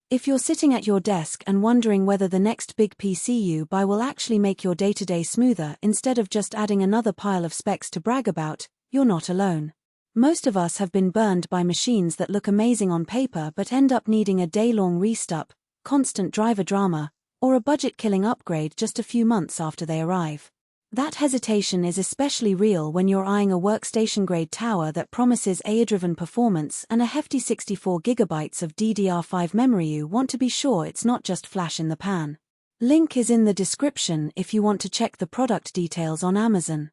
If you're sitting at your desk and wondering whether the next big PC you buy will actually make your day-to-day smoother instead of just adding another pile of specs to brag about, you're not alone. Most of us have been burned by machines that look amazing on paper but end up needing a day-long restart, constant driver drama, or a budget-killing upgrade just a few months after they arrive. That hesitation is especially real when you're eyeing a workstation-grade tower that promises AI-driven performance and a hefty 64GB of DDR5 memory. You want to be sure it's not just flash in the pan. Link is in the description if you want to check the product details on Amazon.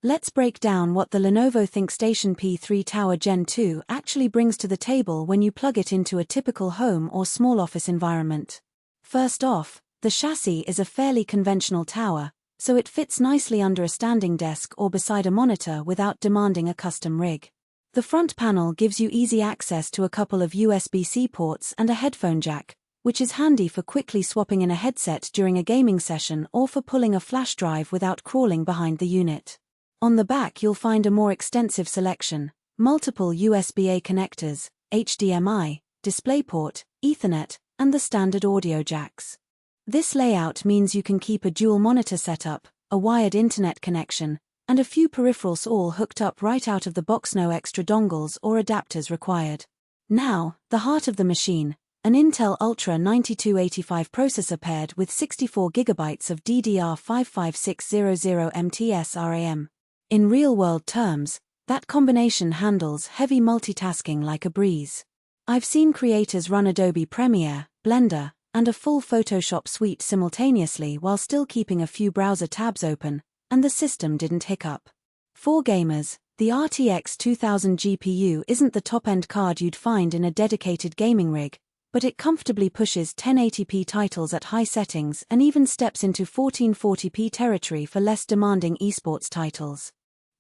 Let's break down what the Lenovo ThinkStation P3 Tower Gen 2 actually brings to the table when you plug it into a typical home or small office environment. First off, the chassis is a fairly conventional tower, so it fits nicely under a standing desk or beside a monitor without demanding a custom rig. The front panel gives you easy access to a couple of USB-C ports and a headphone jack, which is handy for quickly swapping in a headset during a gaming session or for pulling a flash drive without crawling behind the unit. On the back you'll find a more extensive selection, multiple USB-A connectors, HDMI, DisplayPort, Ethernet, and the standard audio jacks. This layout means you can keep a dual monitor setup, a wired internet connection, and a few peripherals all hooked up right out of the box. No extra dongles or adapters required. Now, the heart of the machine, an Intel Ultra 9285 processor paired with 64GB of DDR5 5600 MTS RAM. In real-world terms, that combination handles heavy multitasking like a breeze. I've seen creators run Adobe Premiere, Blender, and a full Photoshop suite simultaneously while still keeping a few browser tabs open, and the system didn't hiccup. For gamers, the RTX 2000 GPU isn't the top-end card you'd find in a dedicated gaming rig, but it comfortably pushes 1080p titles at high settings and even steps into 1440p territory for less demanding esports titles.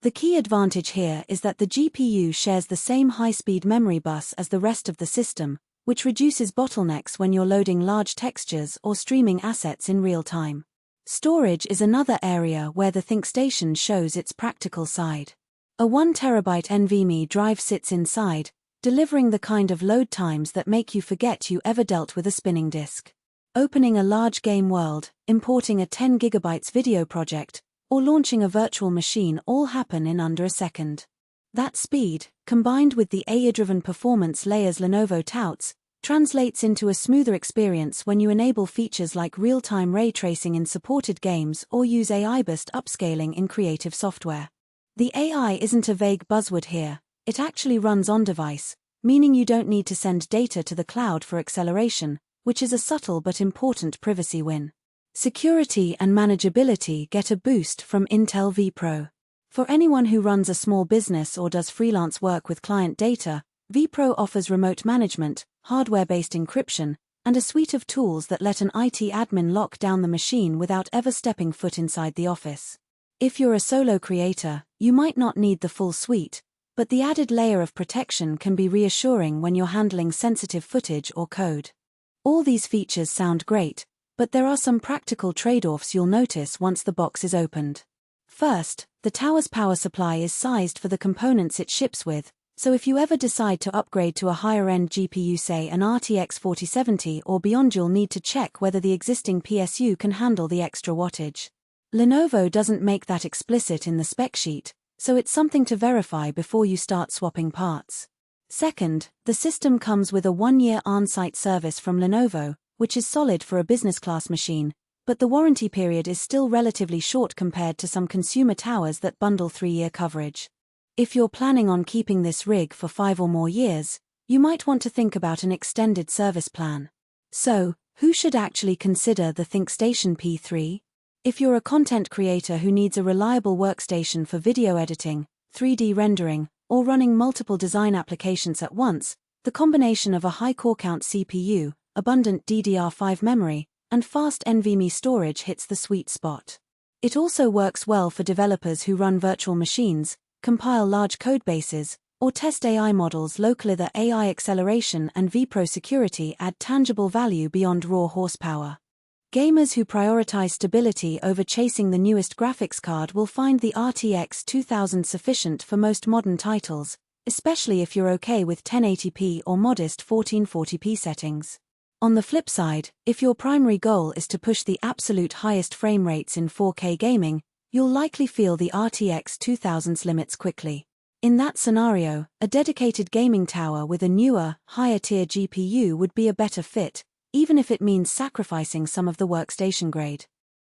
The key advantage here is that the GPU shares the same high-speed memory bus as the rest of the system, which reduces bottlenecks when you're loading large textures or streaming assets in real time. Storage is another area where the ThinkStation shows its practical side. A 1TB NVMe drive sits inside, delivering the kind of load times that make you forget you ever dealt with a spinning disk. Opening a large game world, importing a 10GB video project, or launching a virtual machine all happen in under a second. That speed, combined with the AI-driven performance layers Lenovo touts, translates into a smoother experience when you enable features like real-time ray tracing in supported games or use AI-based upscaling in creative software. The AI isn't a vague buzzword here, it actually runs on-device, meaning you don't need to send data to the cloud for acceleration, which is a subtle but important privacy win. Security and manageability get a boost from Intel vPro. For anyone who runs a small business or does freelance work with client data, vPro offers remote management, hardware-based encryption, and a suite of tools that let an IT admin lock down the machine without ever stepping foot inside the office. If you're a solo creator, you might not need the full suite, but the added layer of protection can be reassuring when you're handling sensitive footage or code. All these features sound great, but there are some practical trade-offs you'll notice once the box is opened. First, the tower's power supply is sized for the components it ships with, so if you ever decide to upgrade to a higher-end GPU, say an RTX 4070 or beyond, you'll need to check whether the existing PSU can handle the extra wattage. Lenovo doesn't make that explicit in the spec sheet, so it's something to verify before you start swapping parts. Second, the system comes with a 1-year on-site service from Lenovo, which is solid for a business-class machine, but the warranty period is still relatively short compared to some consumer towers that bundle 3-year coverage. If you're planning on keeping this rig for 5 or more years, you might want to think about an extended service plan. So, who should actually consider the ThinkStation P3? If you're a content creator who needs a reliable workstation for video editing, 3D rendering, or running multiple design applications at once, the combination of a high core count CPU, abundant DDR5 memory, and fast NVMe storage hits the sweet spot. It also works well for developers who run virtual machines, compile large codebases, or test AI models locally. The AI acceleration and vPro security add tangible value beyond raw horsepower. Gamers who prioritize stability over chasing the newest graphics card will find the RTX 2000 sufficient for most modern titles, especially if you're okay with 1080p or modest 1440p settings. On the flip side, if your primary goal is to push the absolute highest frame rates in 4K gaming, you'll likely feel the RTX 2000's limits quickly. In that scenario, a dedicated gaming tower with a newer, higher-tier GPU would be a better fit, even if it means sacrificing some of the workstation grade.